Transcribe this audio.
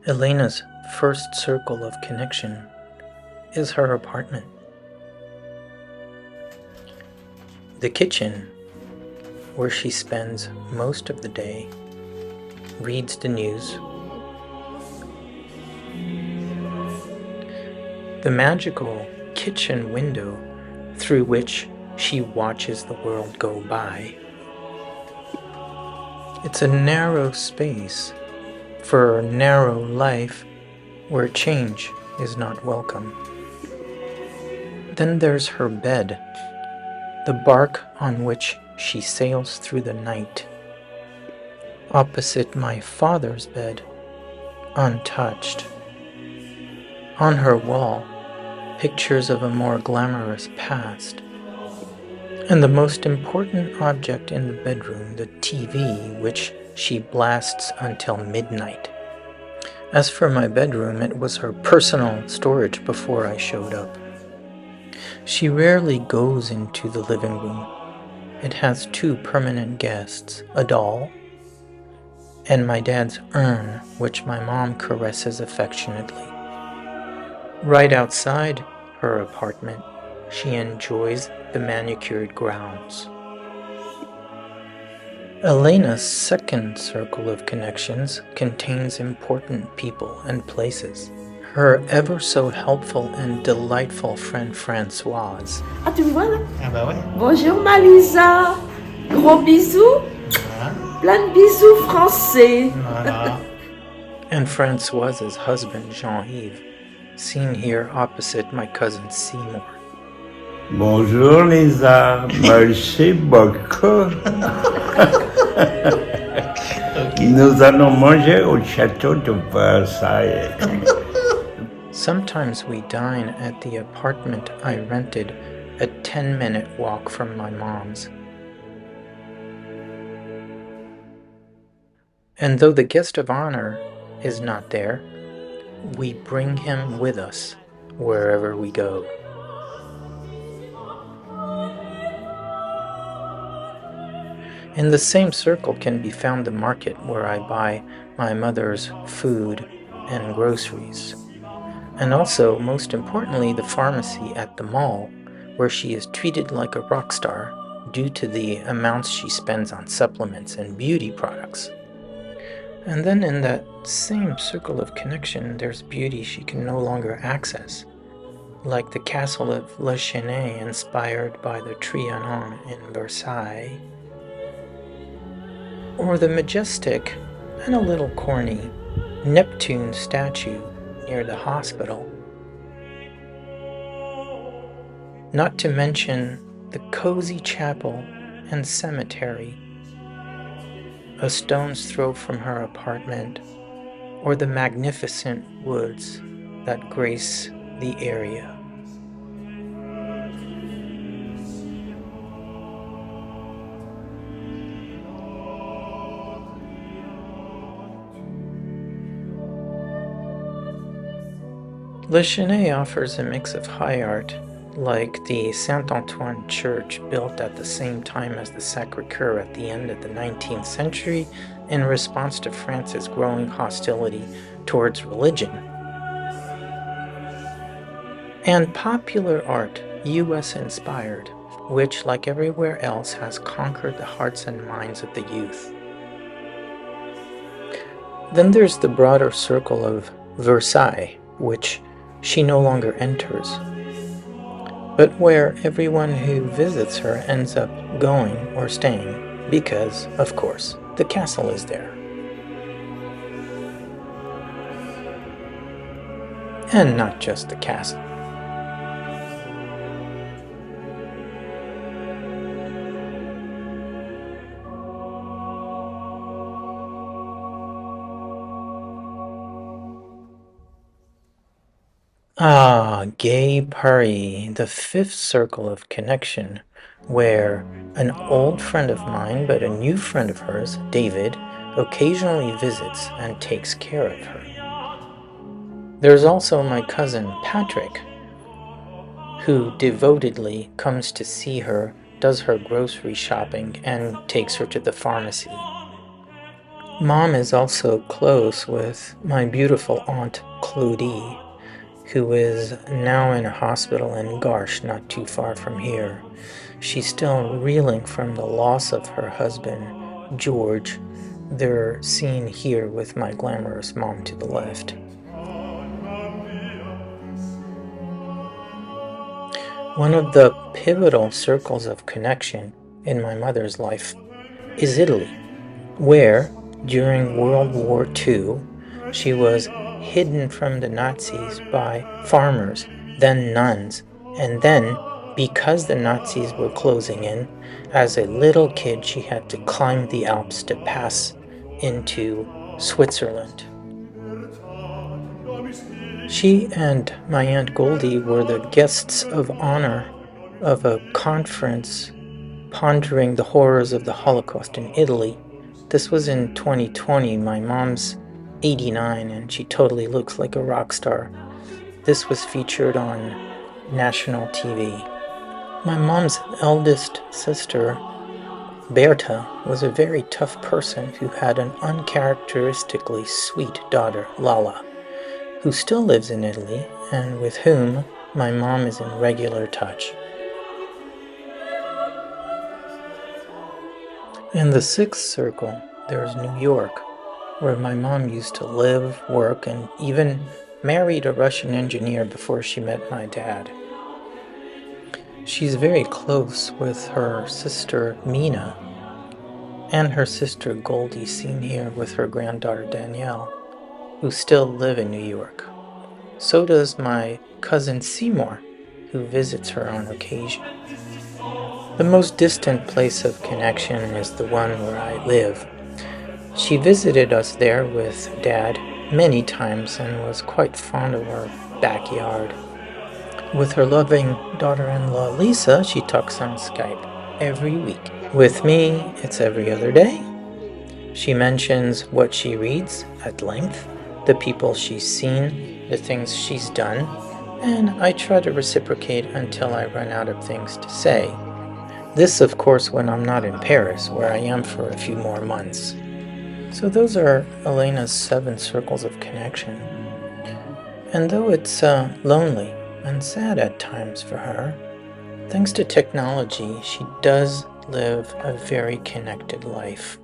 Elena's first circle of connection is her apartment. The kitchen, where she spends most of the day, reads the news. The magical kitchen window through which she watches the world go by. It's a narrow space for a narrow life where change is not welcome. Then there's her bed, the bark on which she sails through the night. Opposite my father's bed, untouched. On her wall, pictures of a more glamorous past. And the most important object in the bedroom, the TV, which she blasts until midnight. As for my bedroom, it was her personal storage before I showed up. She rarely goes into the living room. It has two permanent guests, a doll, and my dad's urn, which my mom caresses affectionately. Right outside her apartment, she enjoys the manicured grounds. Elena's second circle of connections contains important people and places. Her ever so helpful and delightful friend Françoise. Ah, tu me vois là? Ah bah ouais. Bonjour Malisa. Gros bisous. Voilà. Plein de bisous français. Voilà. And Françoise's husband Jean-Yves, seen here opposite my cousin Seymour. Bonjour Lisa, merci beaucoup. Okay. Nous allons manger au château de Versailles. Sometimes we dine at the apartment I rented, a 10-minute walk from my mom's. And though the guest of honor is not there, we bring him with us wherever we go. In the same circle can be found the market where I buy my mother's food and groceries. And also, most importantly, the pharmacy at the mall, where she is treated like a rock star due to the amounts she spends on supplements and beauty products. And then in that same circle of connection, there's beauty she can no longer access, like the castle of Le Chesnay inspired by the Trianon in Versailles, or the majestic and a little corny Neptune statue near the hospital. Not to mention the cozy chapel and cemetery, a stone's throw from her apartment, or the magnificent woods that grace the area. Le Chesnay offers a mix of high art, like the Saint-Antoine Church built at the same time as the Sacré-Cœur at the end of the 19th century in response to France's growing hostility towards religion. And popular art, US inspired, which, like everywhere else, has conquered the hearts and minds of the youth. Then there's the broader circle of Versailles, which she no longer enters, but where everyone who visits her ends up going or staying because, of course, the castle is there. And not just the castle. Ah, gay Paris, the fifth circle of connection, where an old friend of mine, but a new friend of hers, David, occasionally visits and takes care of her. There's also my cousin Patrick, who devotedly comes to see her, does her grocery shopping, and takes her to the pharmacy. Mom is also close with my beautiful Aunt Claudie, who is now in a hospital in Garches, not too far from here. She's still reeling from the loss of her husband, George. They're seen here with my glamorous mom to the left. One of the pivotal circles of connection in my mother's life is Italy, where, during World War II, she was hidden from the Nazis by farmers, then nuns, and then, because the Nazis were closing in, as a little kid she had to climb the Alps to pass into Switzerland. She and my Aunt Goldie were the guests of honor of a conference pondering the horrors of the Holocaust in Italy. This was in 2020. My mom's 89 and she totally looks like a rock star. This was featured on national TV. My mom's eldest sister, Berta, was a very tough person who had an uncharacteristically sweet daughter, Lala, who still lives in Italy and with whom my mom is in regular touch. In the sixth circle, there's New York, where my mom used to live, work, and even married a Russian engineer before she met my dad. She's very close with her sister Mina and her sister Goldie, seen here with her granddaughter Danielle, who still live in New York. So does my cousin Seymour, who visits her on occasion. The most distant place of connection is the one where I live. She visited us there with Dad many times and was quite fond of our backyard. With her loving daughter-in-law Lisa, she talks on Skype every week. With me, it's every other day. She mentions what she reads at length, the people she's seen, the things she's done, and I try to reciprocate until I run out of things to say. This, of course, when I'm not in Paris, where I am for a few more months. So those are Elena's 7 circles of connection. And though it's lonely and sad at times for her, thanks to technology, she does live a very connected life.